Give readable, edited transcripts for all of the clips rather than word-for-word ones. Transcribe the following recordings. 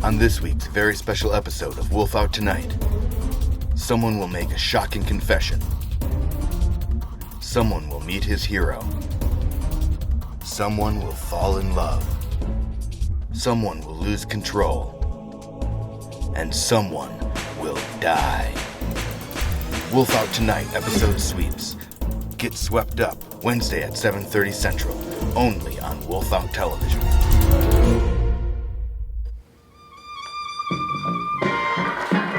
On this week's very special episode of Wolfout Tonight, someone will make a shocking confession. Someone will meet his hero. Someone will fall in love. Someone will lose control. And someone will die. Wolfout Tonight episode sweeps. Get swept up Wednesday at 7:30 Central, only on Wolfout Television.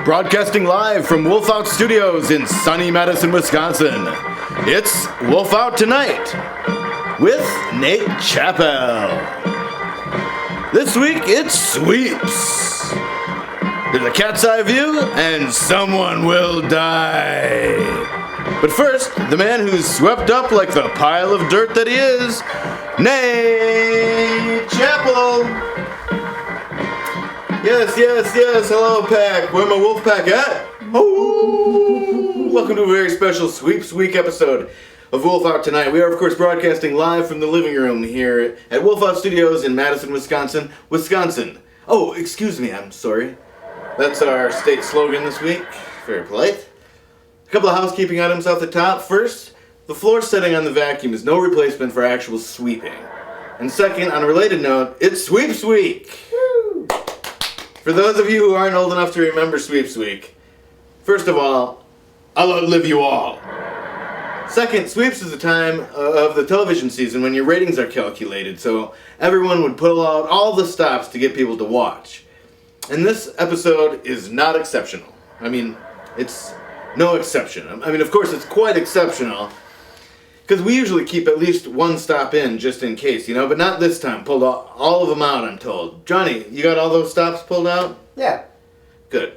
Broadcasting live from Wolfout Studios in sunny Madison, Wisconsin. It's Wolfout Tonight with Nate Chappell. This week it's sweeps. There's a cat's eye view and someone will die. But first, the man who's swept up like the pile of dirt that he is, Nate Chappell. Yes, hello pack. Where my wolf pack at? Oh, welcome to a very special Sweeps Week episode of Wolfout Tonight. We are, of course, broadcasting live from the living room here at Wolfout Studios in Madison, Wisconsin. Oh, excuse me, I'm sorry. That's our state slogan this week. Very polite. A couple of housekeeping items off the top. First, the floor setting on the vacuum is no replacement for actual sweeping. And second, on a related note, it's Sweeps Week. For those of you who aren't old enough to remember Sweeps Week, first of all, I'll outlive you all. Second, Sweeps is the time of the television season when your ratings are calculated, so everyone would pull out all the stops to get people to watch. And this episode is not exceptional. I mean, it's no exception. I mean, of course, it's quite exceptional, because we usually keep at least one stop in just in case, but not this time. Pulled all of them out, I'm told. Johnny, you got all those stops pulled out? Yeah. Good.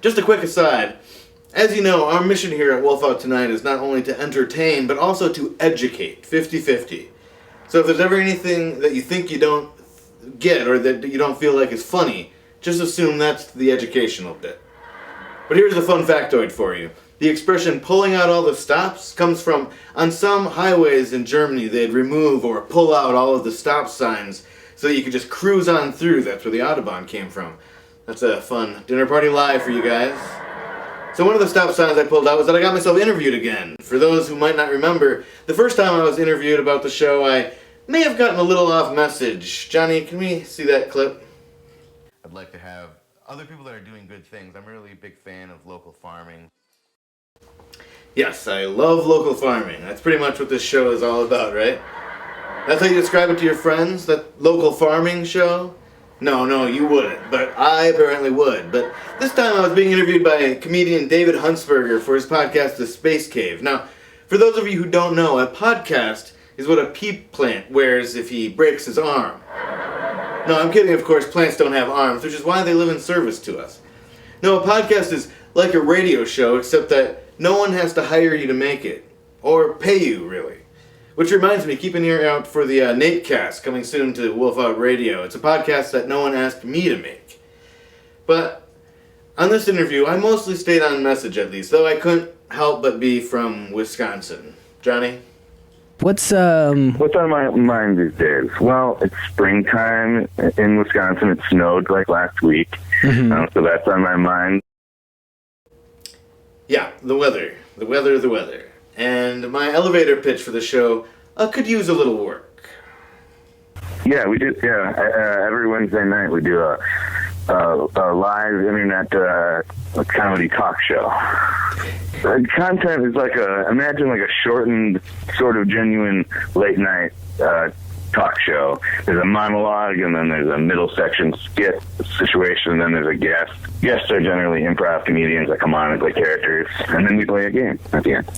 Just a quick aside. As you know, our mission here at Wolfout Tonight is not only to entertain, but also to educate, 50-50. So if there's ever anything that you think you don't get or that you don't feel like is funny, just assume that's the educational bit. But here's a fun factoid for you. The expression pulling out all the stops comes from, on some highways in Germany, they'd remove or pull out all of the stop signs so that you could just cruise on through. That's where the Autobahn came from. That's a fun dinner party live for you guys. So one of the stop signs I pulled out was that I got myself interviewed again. For those who might not remember, the first time I was interviewed about the show, I may have gotten a little off message. Johnny, can we see that clip? I'd like to have other people that are doing good things. I'm really a big fan of local farming. Yes, I love local farming. That's pretty much what this show is all about, right? That's how you describe it to your friends? That local farming show? No, you wouldn't, but I apparently would. But this time I was being interviewed by comedian David Huntsberger for his podcast, The Space Cave. Now, for those of you who don't know, a podcast is what a peat plant wears if he breaks his arm. No, I'm kidding, of course, plants don't have arms, which is why they live in service to us. No, a podcast is like a radio show, except that no one has to hire you to make it. Or pay you, really. Which reminds me, keep an ear out for the Natecast coming soon to Wolfout Radio. It's a podcast that no one asked me to make. But on this interview, I mostly stayed on message at least, though I couldn't help but be from Wisconsin. Johnny? What's on my mind these days? Well, it's springtime in Wisconsin. It snowed like last week, so that's on my mind. Yeah, the weather. And my elevator pitch for the show could use a little work. Yeah, we do. Yeah, every Wednesday night we do a live internet comedy talk show. The content is imagine a shortened, sort of genuine late night talk show. There's a monologue, and then there's a middle section skit situation, and then there's a guest. Guests are generally improv comedians that come on and play characters, and then we play a game at the end.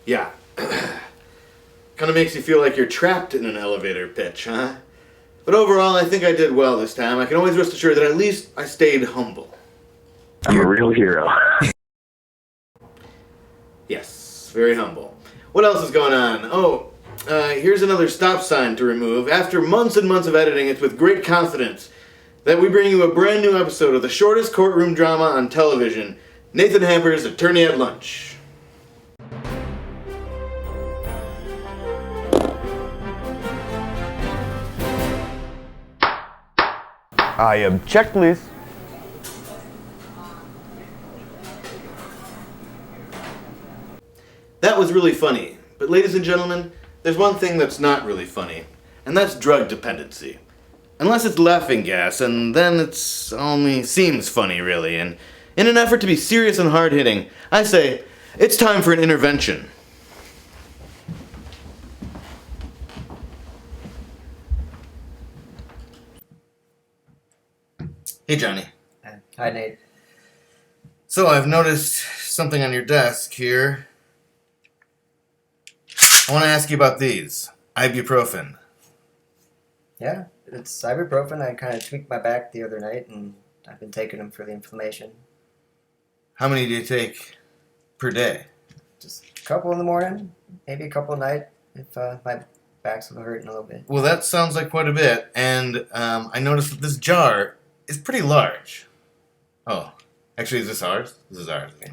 Yeah. Kind of makes you feel like you're trapped in an elevator pitch, huh? But overall, I think I did well this time. I can always rest assured that at least I stayed humble. I'm a real hero. Yes, very humble. What else is going on? Here's another stop sign to remove. After months and months of editing, it's with great confidence that we bring you a brand new episode of the shortest courtroom drama on television, Nathan Hamper's Attorney at Lunch. I object, please. That was really funny, but ladies and gentlemen, there's one thing that's not really funny, and that's drug dependency. Unless it's laughing gas, and then it's only seems funny, really, and in an effort to be serious and hard-hitting, I say, it's time for an intervention. Hey, Johnny. Hi, Nate. So, I've noticed something on your desk here. I want to ask you about these. Ibuprofen. Yeah, it's ibuprofen. I kind of tweaked my back the other night, and I've been taking them for the inflammation. How many do you take per day? Just a couple in the morning, maybe a couple at night, if my back's hurting a little bit. Well, that sounds like quite a bit, and I noticed that this jar is pretty large. Oh, actually, is this ours? This is ours, okay.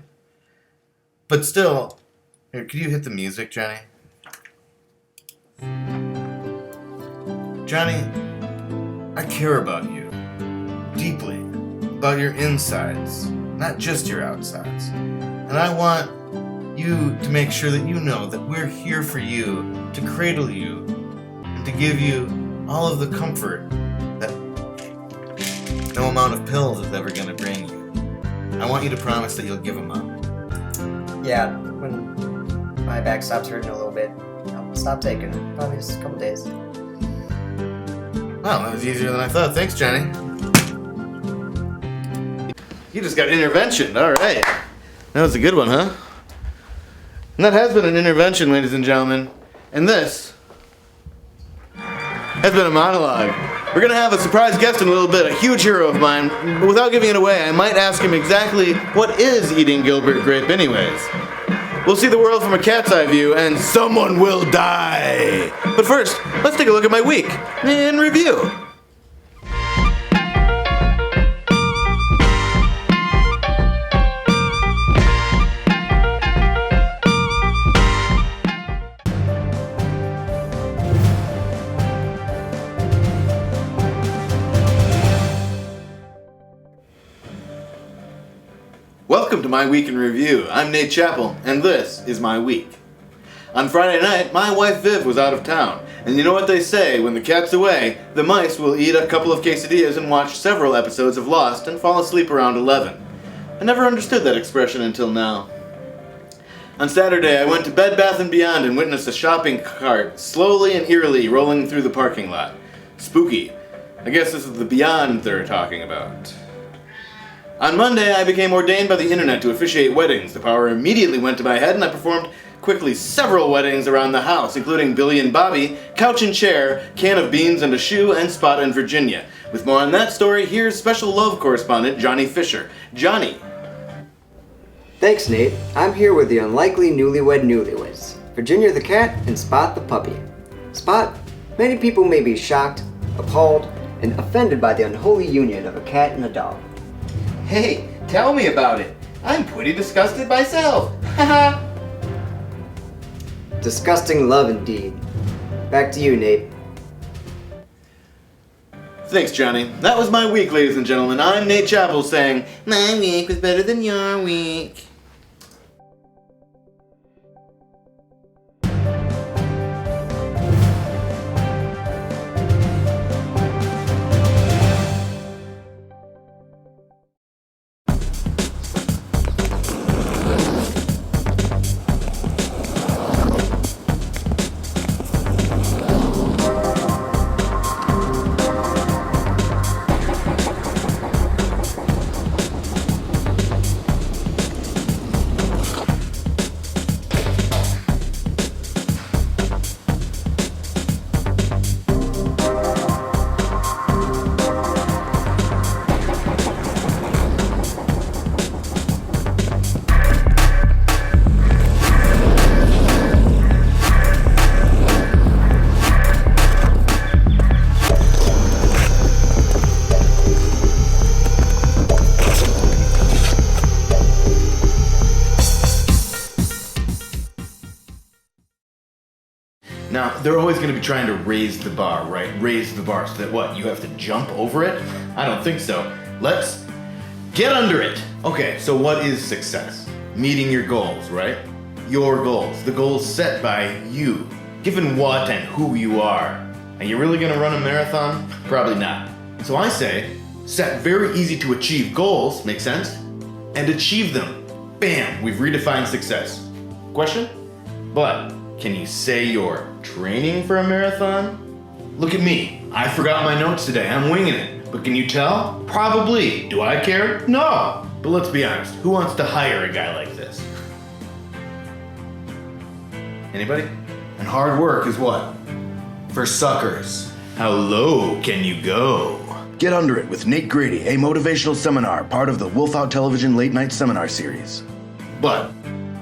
But still, here, could you hit the music, Johnny? Johnny, I care about you deeply, about your insides, not just your outsides. And I want you to make sure that you know that we're here for you, to cradle you, and to give you all of the comfort that no amount of pills is ever going to bring you. I want you to promise that you'll give them up. Yeah, when my back stops hurting a little bit, I'll stop taking them. Probably just a couple days. Wow, that was easier than I thought. Thanks, Johnny. You just got intervention. All right. That was a good one, huh? And that has been an intervention, ladies and gentlemen. And this has been a monologue. We're going to have a surprise guest in a little bit, a huge hero of mine. But without giving it away, I might ask him exactly what is eating Gilbert Grape anyways. We'll see the world from a cat's eye view, and someone will die. But first, let's take a look at my week in review. Welcome to my week in review. I'm Nate Chappell, and this is my week. On Friday night, my wife Viv was out of town, and you know what they say, when the cat's away, the mice will eat a couple of quesadillas and watch several episodes of Lost and fall asleep around 11. I never understood that expression until now. On Saturday, I went to Bed Bath & Beyond and witnessed a shopping cart slowly and eerily rolling through the parking lot. Spooky. I guess this is the Beyond they're talking about. On Monday, I became ordained by the internet to officiate weddings. The power immediately went to my head, and I performed quickly several weddings around the house, including Billy and Bobby, couch and chair, can of beans and a shoe, and Spot in Virginia. With more on that story, here's special love correspondent Johnny Fisher. Johnny. Thanks, Nate. I'm here with the unlikely newlyweds, Virginia the cat and Spot the puppy. Spot, many people may be shocked, appalled, and offended by the unholy union of a cat and a dog. Hey, tell me about it. I'm pretty disgusted myself. Haha. Disgusting love indeed. Back to you, Nate. Thanks, Johnny. That was my week, ladies and gentlemen. I'm Nate Chappell saying, my week was better than your week. Now, they're always going to be trying to raise the bar, right? Raise the bar so that what? You have to jump over it? I don't think so. Let's get under it. Okay, so what is success? Meeting your goals, right? Your goals. The goals set by you. Given what and who you are. Are you really going to run a marathon? Probably not. So I say, set very easy to achieve goals, make sense? And achieve them. Bam, we've redefined success. Question? But can you say you're training for a marathon? Look at me. I forgot my notes today. I'm winging it. But can you tell? Probably. Do I care? No. But let's be honest. Who wants to hire a guy like this? Anybody? And hard work is what? For suckers. How low can you go? Get Under It with Nate Grady, a motivational seminar, part of the Wolfout Television Late Night Seminar Series. But,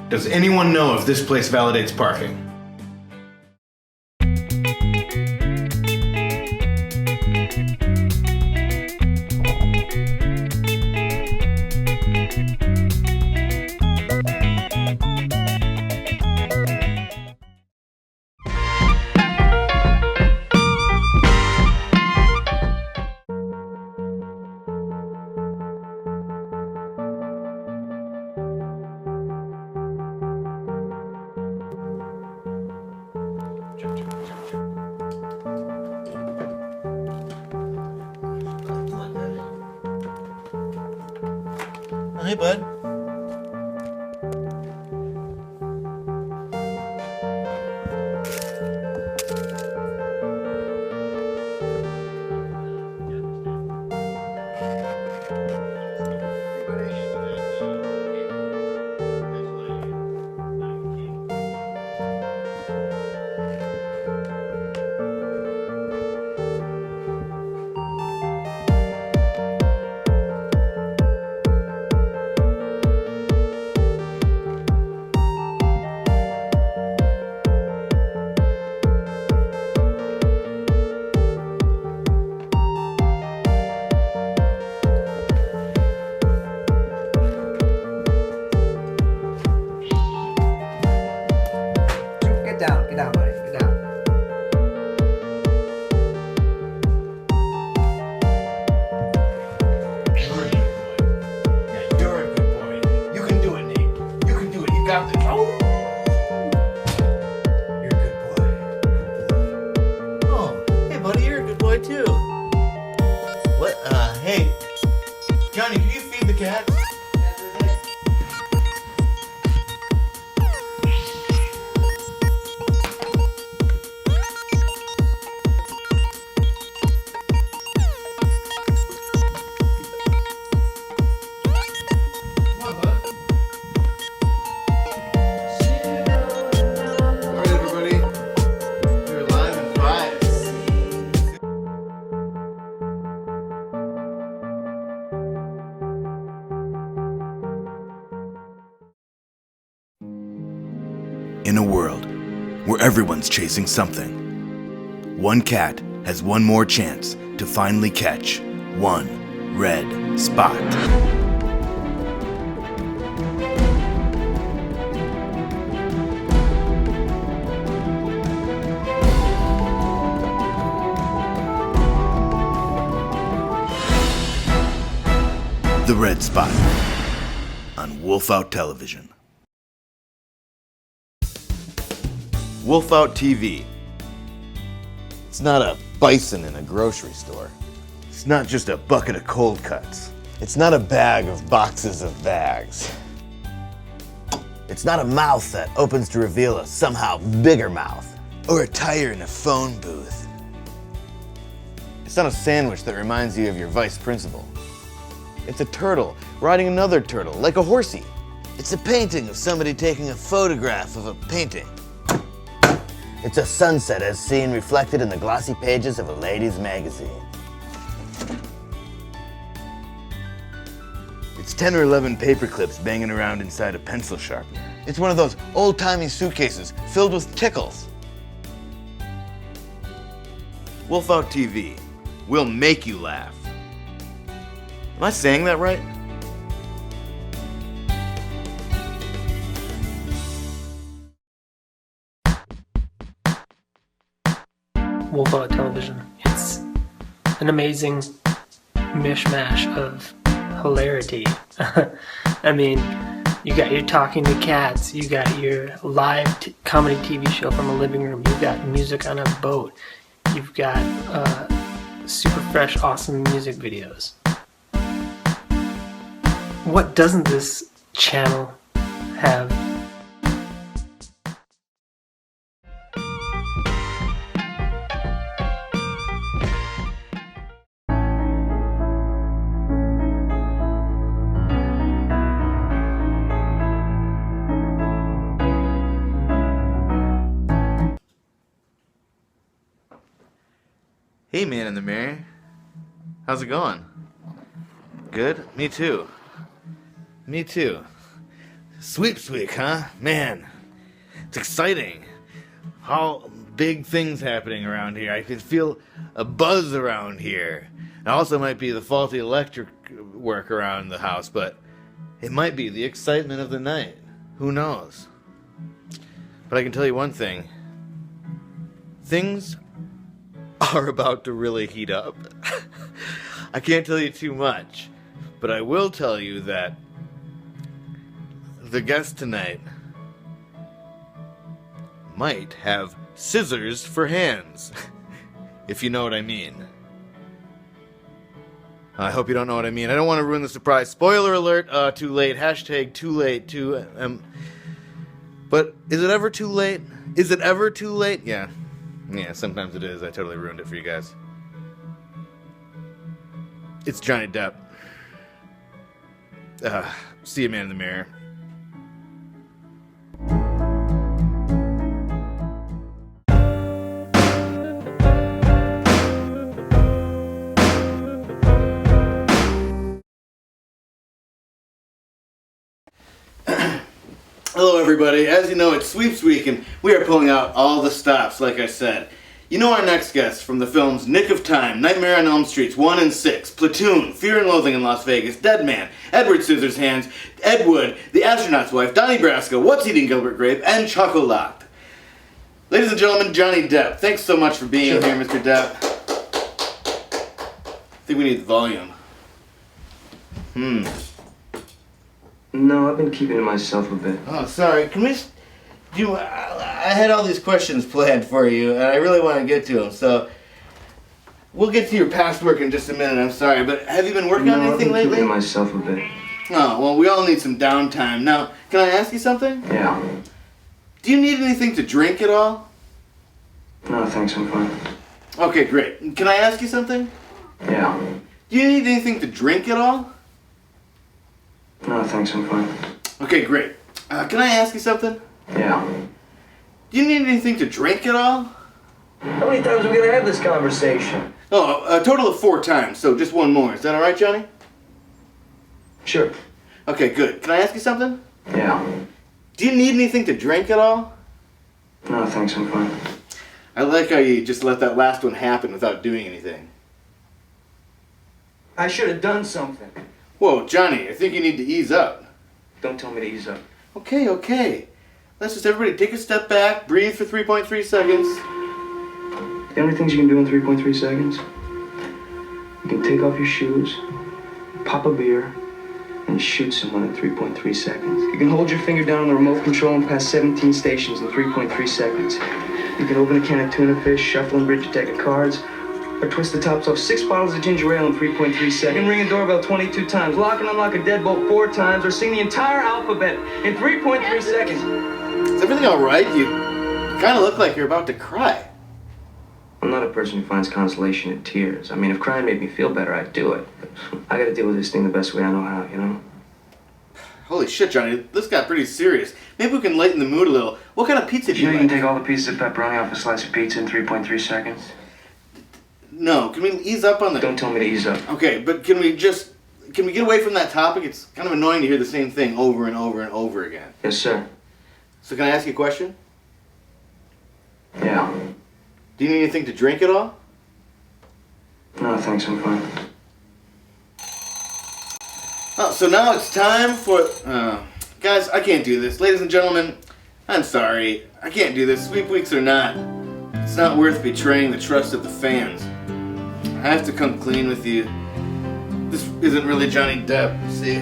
does anyone know if this place validates parking? Hey, bud. Get down, buddy. Get down. You're a good boy. Yeah, you're a good boy. You can do it, Nate. You can do it. You got this. Oh! You're a good boy. Good boy. Oh, hey, buddy, you're a good boy, too. What? Hey. Johnny, can you feed the cats? In a world where everyone's chasing something, one cat has one more chance to finally catch one red spot. The Red Spot on Wolfout Television. Wolfout TV. It's not a bison in a grocery store. It's not just a bucket of cold cuts. It's not a bag of boxes of bags. It's not a mouth that opens to reveal a somehow bigger mouth. Or a tire in a phone booth. It's not a sandwich that reminds you of your vice principal. It's a turtle riding another turtle, like a horsey. It's a painting of somebody taking a photograph of a painting. It's a sunset as seen reflected in the glossy pages of a ladies' magazine. It's 10 or 11 paper clips banging around inside a pencil sharpener. It's one of those old-timey suitcases filled with tickles. Wolfout TV will make you laugh. Am I saying that right? Wolfout television. It's an amazing mishmash of hilarity. I mean, you got your talking to cats, you got your live comedy TV show from a living room, you've got music on a boat, you've got super fresh, awesome music videos. What doesn't this channel have? Hey, man in the mirror. How's it going? Good? Me too. Me too. Sweeps week, huh? Man, it's exciting. All big things happening around here. I can feel a buzz around here. It also might be the faulty electric work around the house, but it might be the excitement of the night. Who knows? But I can tell you one thing. Things are about to really heat up. I can't tell you too much, but I will tell you that the guest tonight might have scissors for hands, if you know what I mean. I hope you don't know what I mean. I don't want to ruin the surprise. Spoiler alert, too late. Hashtag too late. But is it ever too late? Is it ever too late? Yeah, sometimes it is. I totally ruined it for you guys. It's Johnny Depp. See you, man in the mirror. Hello everybody, as you know it's Sweeps Week and we are pulling out all the stops like I said. You know our next guest from the films Nick of Time, Nightmare on Elm Streets 1 and 6, Platoon, Fear and Loathing in Las Vegas, Dead Man, Edward Scissorhands, Ed Wood, The Astronaut's Wife, Donnie Brasco, What's Eating Gilbert Grape, and Chocolat. Ladies and gentlemen, Johnny Depp. Thanks so much for being here, Mr. Depp. I think we need the volume. No, I've been keeping to myself a bit. Oh, sorry. Can we just I had all these questions planned for you, and I really want to get to them, so we'll get to your past work in just a minute, I'm sorry, but have you been working on anything lately? I've been keeping to myself a bit. Oh, well, we all need some downtime. Now, can I ask you something? Yeah. Do you need anything to drink at all? No, thanks, I'm fine. Okay, great. Can I ask you something? Yeah. Do you need anything to drink at all? No, thanks, I'm fine. Okay, great. Can I ask you something? Yeah. Do you need anything to drink at all? How many times are we gonna have this conversation? Oh, a total of 4 times, so just one more. Is that alright, Johnny? Sure. Okay, good. Can I ask you something? Yeah. Do you need anything to drink at all? No, thanks, I'm fine. I like how you just let that last one happen without doing anything. I should have done something. Whoa, Johnny, I think you need to ease up. Don't tell me to ease up. Okay. Let's just everybody take a step back, breathe for 3.3 seconds. The only things you can do in 3.3 seconds, you can take off your shoes, pop a beer, and shoot someone in 3.3 seconds. You can hold your finger down on the remote control and pass 17 stations in 3.3 seconds. You can open a can of tuna fish, shuffle and bridge a deck of cards, or twist the tops off 6 bottles of ginger ale in 3.3 seconds. You can ring a doorbell 22 times, lock and unlock a deadbolt 4 times, or sing the entire alphabet in 3.3 seconds. Is everything alright? You kind of look like you're about to cry. I'm not a person who finds consolation in tears. I mean, if crying made me feel better, I'd do it. But I gotta deal with this thing the best way I know how, you know? Holy shit, Johnny, this got pretty serious. Maybe we can lighten the mood a little. What kind of pizza do you You like? can take all the pieces of pepperoni off a slice of pizza in 3.3 seconds? No, can we ease up on the... Don't tell me to ease up. Okay, but can we get away from that topic? It's kind of annoying to hear the same thing over and over and over again. Yes, sir. So can I ask you a question? Yeah. Do you need anything to drink at all? No, thanks, I'm fine. Oh, so now it's time for... guys, I can't do this. Ladies and gentlemen, I'm sorry. I can't do this. Sweep weeks or not. It's not worth betraying the trust of the fans. I have to come clean with you. This isn't really Johnny Depp, see?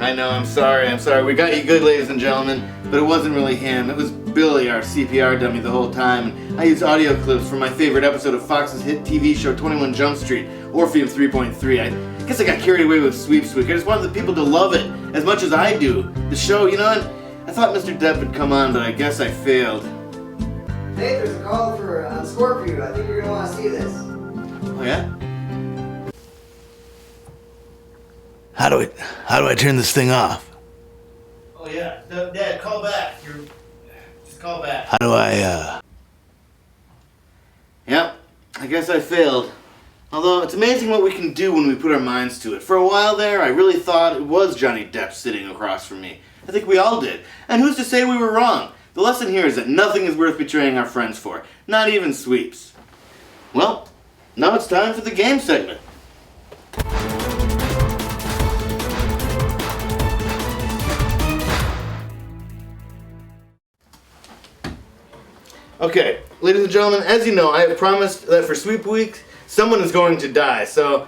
I know, I'm sorry. We got you good, ladies and gentlemen, but it wasn't really him. It was Billy, our CPR dummy, the whole time. And I used audio clips from my favorite episode of Fox's hit TV show 21 Jump Street, Orpheum 3.3. I guess I got carried away with Sweep Sweep. I just wanted the people to love it as much as I do. The show, you know, I thought Mr. Depp would come on, but I guess I failed. Hey, there's a call for Scorpio. I think you're gonna want to see this. Oh yeah? How do I turn this thing off? Oh yeah. No, Dad, call back. Just call back. How do I, Yep, I guess I failed. Although, it's amazing what we can do when we put our minds to it. For a while there, I really thought it was Johnny Depp sitting across from me. I think we all did. And who's to say we were wrong? The lesson here is that nothing is worth betraying our friends for. Not even sweeps. Well, now it's time for the game segment. Okay, ladies and gentlemen, as you know, I have promised that for Sweep Week, someone is going to die. So,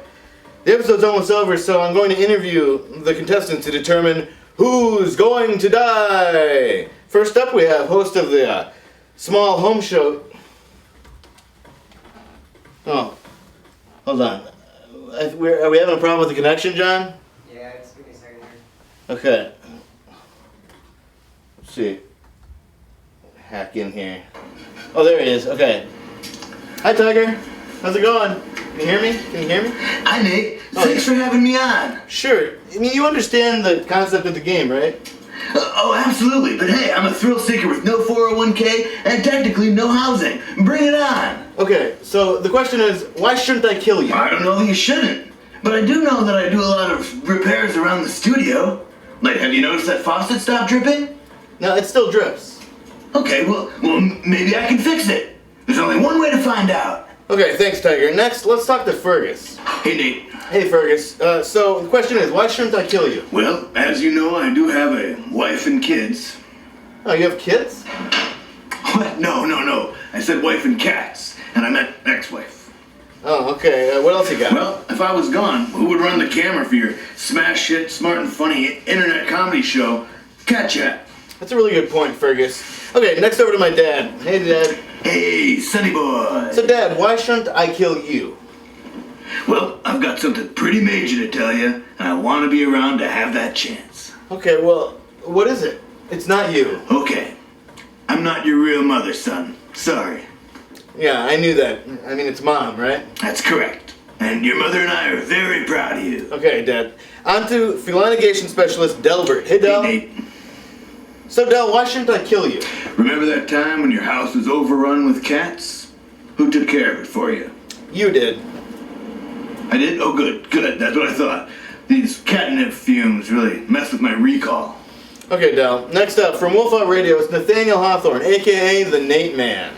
the episode's almost over, so I'm going to interview the contestants to determine who's going to die. First up, we have host of the small home show. Oh, hold on. Are we having a problem with the connection, John? Yeah, just give me a second here. Okay. Let's see. Hack in here. Oh, there he is. Okay. Hi, Tiger. How's it going? Can you hear me? Hi, Nate. Thanks for having me on. Sure. I mean, you understand the concept of the game, right? Oh, absolutely. But hey, I'm a thrill seeker with no 401k and technically no housing. Bring it on. Okay, so the question is, why shouldn't I kill you? I don't know that you shouldn't, but I do know that I do a lot of repairs around the studio. Like, have you noticed that faucet stopped dripping? No, it still drips. Okay, well, maybe I can fix it. There's only one way to find out. Okay, thanks, Tiger. Next, let's talk to Fergus. Hey, Nate. Hey, Fergus. So the question is, why shouldn't I kill you? Well, as you know, I do have a wife and kids. Oh, you have kids? What? No. I said wife and cats, and I meant ex-wife. Oh, okay. What else you got? Well, if I was gone, who would run the camera for your smash hit, smart and funny internet comedy show, Cat Chat? That's a really good point, Fergus. Okay, next over to my dad. Hey, Dad. Hey, Sonny boy. So, Dad, why shouldn't I kill you? Well, I've got something pretty major to tell you, and I want to be around to have that chance. Okay, well, what is it? It's not you. Okay. I'm not your real mother, son. Sorry. Yeah, I knew that. I mean, it's Mom, right? That's correct. And your mother and I are very proud of you. Okay, Dad. On to felinigation specialist Delbert. Hey, Del. Hey, Nate. So, Del, why shouldn't I kill you? Remember that time when your house was overrun with cats? Who took care of it for you? You did. I did? Oh, good. That's what I thought. These catnip fumes really mess with my recall. Okay, Del. Next up, from Wolfout Radio, it's Nathaniel Hawthorne, a.k.a. the Nate Man.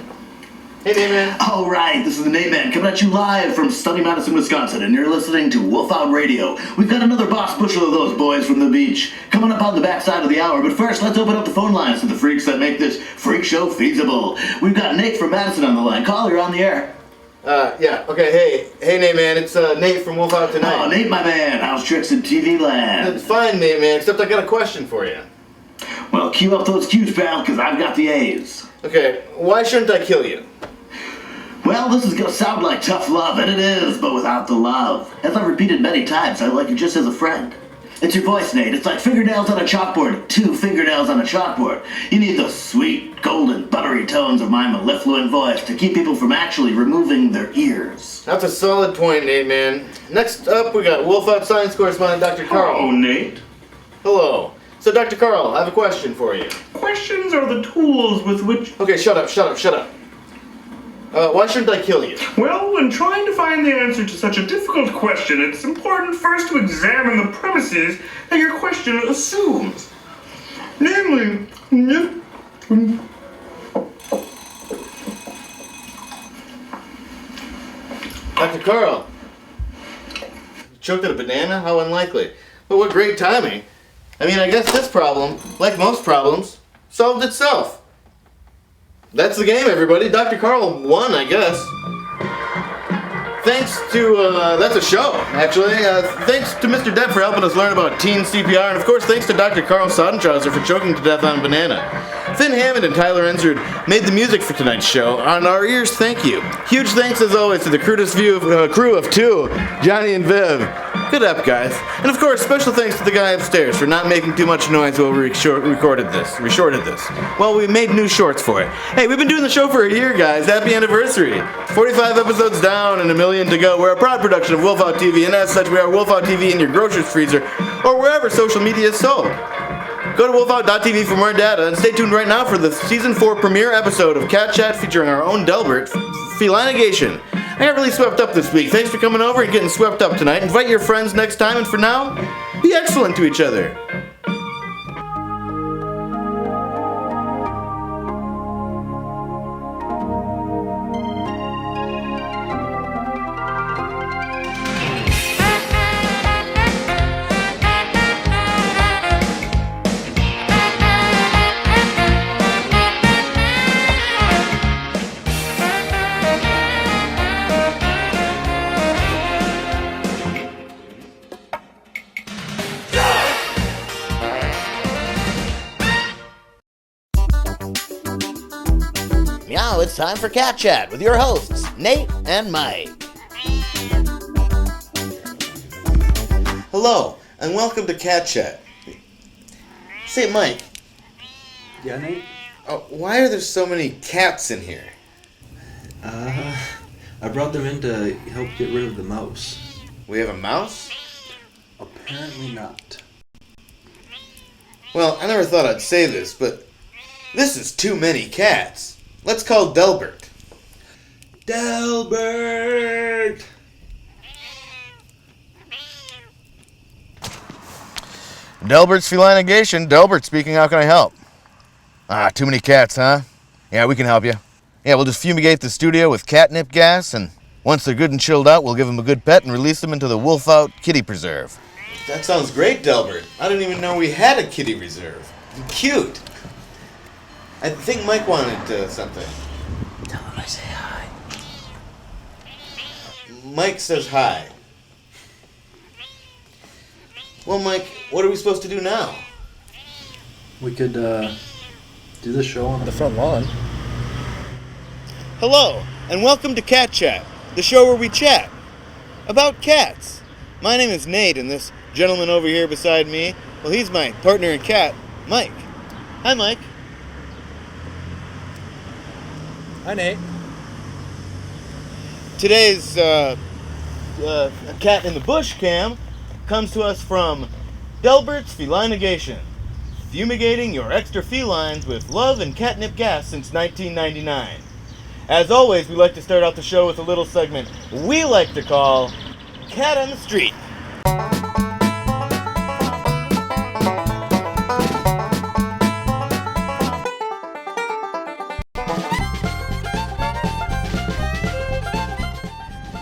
Hey, Nate Man. All right, this is the Nate Man coming at you live from sunny Madison, Wisconsin, and you're listening to Wolfout Radio. We've got another boss bushel of those boys from the beach coming up on the backside of the hour, but first, let's open up the phone lines to the freaks that make this freak show feasible. We've got Nate from Madison on the line. Call, you're on the air. Yeah, okay, hey, Nate Man, it's Nate from Wolfout Tonight. Oh, Nate, my man, how's tricks in TV land? It's fine, Nate Man, except I got a question for you. Well, cue up those cues, pal, because I've got the A's. Okay, why shouldn't I kill you? Well, this is gonna sound like tough love, and it is, but without the love. As I've repeated many times, I like you just as a friend. It's your voice, Nate. It's like fingernails on a chalkboard. 2 fingernails on a chalkboard. You need those sweet, golden, buttery tones of my mellifluent voice to keep people from actually removing their ears. That's a solid point, Nate Man. Next up, we got Wolfout science correspondent Dr. Carl. Hello, Nate. Hello. So, Dr. Carl, I have a question for you. Questions are the tools with which... Okay, shut up. Why shouldn't I kill you? Well, when trying to find the answer to such a difficult question, it's important first to examine the premises that your question assumes. Namely, Dr. Carl. You choked at a banana? How unlikely. But what great timing. I mean, I guess this problem, like most problems, solved itself. That's the game, everybody. Dr. Carl won, I guess. Thanks to, that's a show, actually. Thanks to Mr. Depp for helping us learn about teen CPR, and of course thanks to Dr. Carl Sodentrauser for choking to death on a banana. Finn Hammond and Tyler Ensard made the music for tonight's show. On our ears, thank you. Huge thanks, as always, to the crew of two, Johnny and Viv. Good up, guys. And of course, special thanks to the guy upstairs for not making too much noise while we reshorted this. Well, we made new shorts for it. Hey, we've been doing the show for a year, guys. Happy anniversary. 45 episodes down and 1 million to go. We're a proud production of Wolfout TV, and as such, we are Wolfout TV in your grocery freezer or wherever social media is sold. Go to wolfout.tv for more data, and stay tuned right now for the Season 4 premiere episode of Cat Chat featuring our own Delbert, Felinigation. I got really swept up this week. Thanks for coming over and getting swept up tonight. Invite your friends next time, and for now, be excellent to each other. Now it's time for Cat Chat with your hosts, Nate and Mike. Hello, and welcome to Cat Chat. Say, Mike. Yeah, Nate? Why are there so many cats in here? I brought them in to help get rid of the mouse. We have a mouse? Apparently not. Well, I never thought I'd say this, but this is too many cats. Let's call Delbert. Delbert! Delbert's Felinigation. Delbert speaking, how can I help? Too many cats, huh? Yeah, we can help you. Yeah, we'll just fumigate the studio with catnip gas, and once they're good and chilled out, we'll give them a good pet and release them into the Wolfout Kitty Preserve. That sounds great, Delbert. I didn't even know we had a kitty reserve. Cute. I think Mike wanted something. Tell him I say hi. Mike says hi. Well, Mike, what are we supposed to do now? We could, do the show on the front lawn. Hello, and welcome to Cat Chat, the show where we chat about cats. My name is Nate, and this gentleman over here beside me, well, he's my partner in cat, Mike. Hi, Mike. Hi, Nate. Today's a cat in the bush cam comes to us from Delbert's Felinigation, fumigating your extra felines with love and catnip gas since 1999. As always, we like to start out the show with a little segment we like to call Cat on the Street.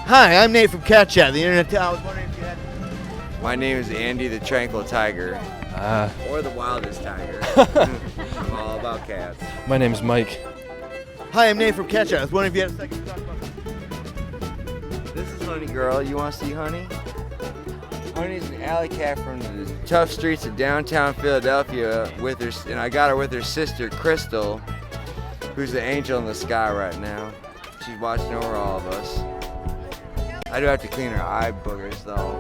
Hi, I'm Nate from Cat Chat, the internet. I was wondering if you had... My name is Andy the Tranquil Tiger. Or the Wildest Tiger. I'm all about cats. My name's Mike. Hi, I'm Nate from Cat Chat. I was wondering if you had a second to talk about... This is Honey Girl. You want to see Honey? Honey's an alley cat from the tough streets of downtown Philadelphia with her, and I got her with her sister Crystal, who's the angel in the sky right now. She's watching over all of us. I do have to clean her eye boogers though.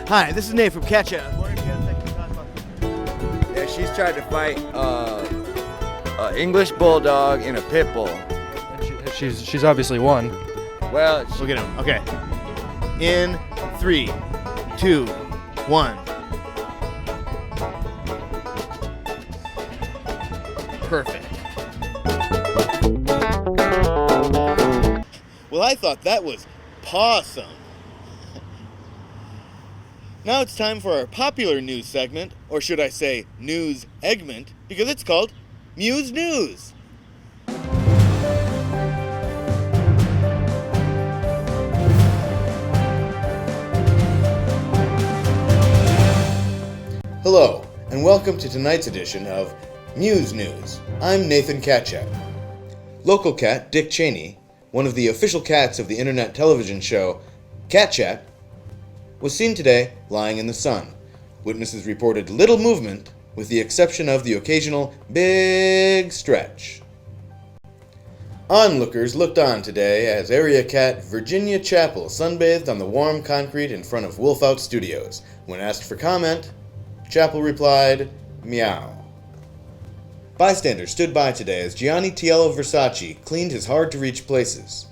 Hi, this is Nate from Cat Chat. I was wondering if you had a second to talk about... Yeah, she's tried to fight an English bulldog and a pit bull. She's obviously won. Well, Look at him. Okay. In 3, 2, 1. Perfect. Well, I thought that was pawsome. Now it's time for our popular news segment, or should I say news eggment, because it's called Muse News. Hello, and welcome to tonight's edition of Muse News. I'm Nathan Katchak. Local cat Dick Cheney, one of the official cats of the internet television show Cat Chat, was seen today lying in the sun. Witnesses reported little movement, with the exception of the occasional big stretch. Onlookers looked on today as area cat Virginia Chapel sunbathed on the warm concrete in front of Wolfout Studios. When asked for comment, Chapel replied, "Meow." Bystanders stood by today as Gianni Tiello Versace cleaned his hard-to-reach places.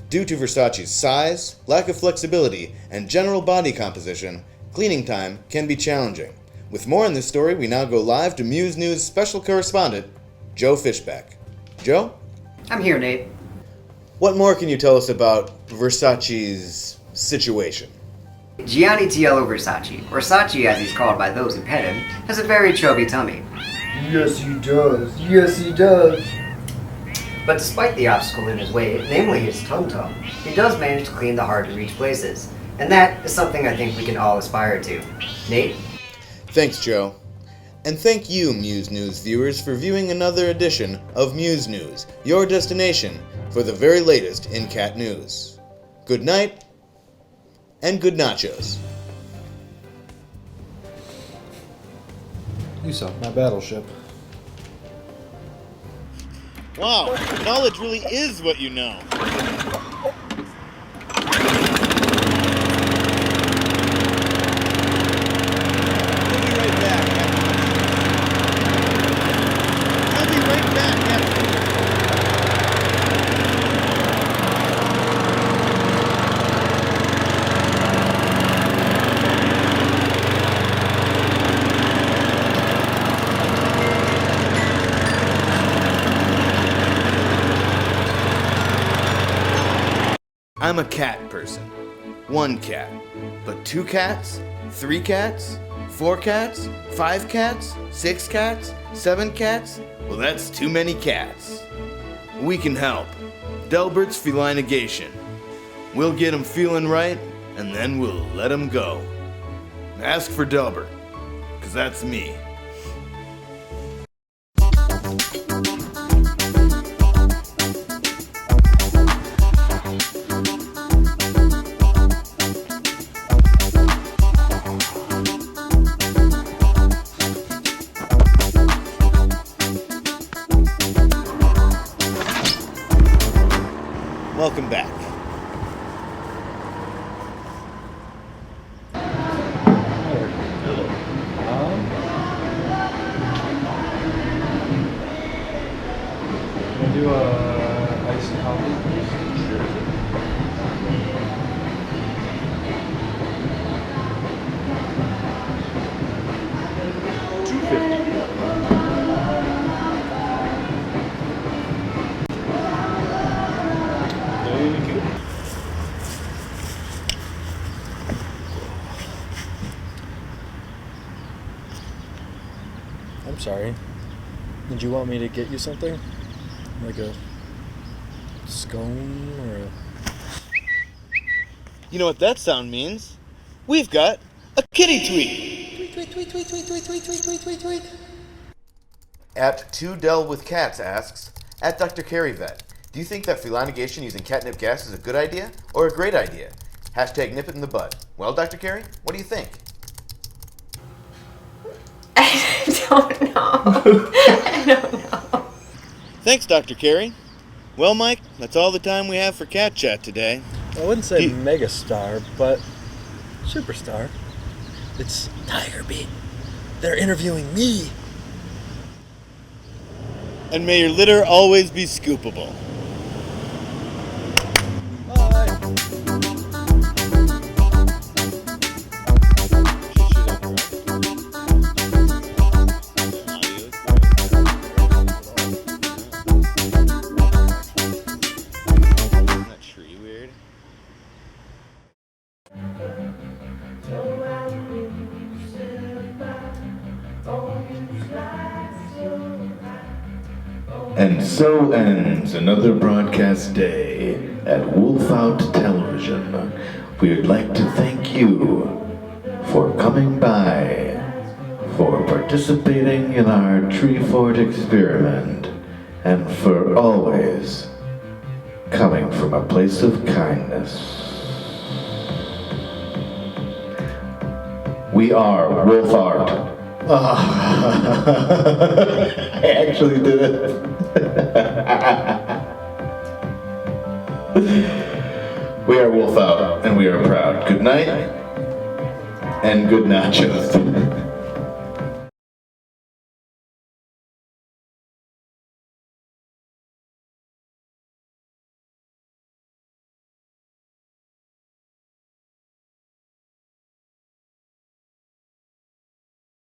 Due to Versace's size, lack of flexibility, and general body composition, cleaning time can be challenging. With more on this story, we now go live to Muse News special correspondent, Joe Fishback. Joe? I'm here, Nate. What more can you tell us about Versace's situation? Gianni Tiello Versace, or Sachi as he's called by those who pet him, has a very chubby tummy. Yes, he does. Yes, he does. But despite the obstacle in his way, namely his tum-tum, he does manage to clean the hard-to-reach places. And that is something I think we can all aspire to. Nate? Thanks, Joe. And thank you, Muse News viewers, for viewing another edition of Muse News, your destination for the very latest in cat news. Good night, and good nachos. You sunk my battleship. Wow, knowledge really is what you know. I'm a cat person. One cat. But 2 cats? 3 cats? 4 cats? 5 cats? 6 cats? 7 cats? Well, that's too many cats. We can help. Delbert's Felinigation. We'll get him feeling right, and then we'll let him go. Ask for Delbert, 'cause that's me. Welcome back. Can I do a iced coffee, please? Sure. I'm sorry. Did you want me to get you something? Like a scone or a... You know what that sound means? We've got a kitty tweet. Tweet, tweet, tweet, tweet, tweet, tweet, tweet, tweet, tweet, tweet. At 2Del with Cats asks, at Dr. Carey Vet, do you think that felinigation using catnip gas is a good idea or a great idea? Hashtag nip it in the bud. Well, Dr. Carey, what do you think? I don't know. I don't know. Thanks, Dr. Carey. Well, Mike, that's all the time we have for Cat Chat today. I wouldn't say megastar, but superstar. It's Tiger Beat. They're interviewing me. And may your litter always be scoopable. And so ends another broadcast day at Wolfout Television. We would like to thank you for coming by, for participating in our tree fort experiment, and for always coming from a place of kindness. We are Wolfout. I actually did it. We are Wolfout, and we are proud. Good night, and good nachos.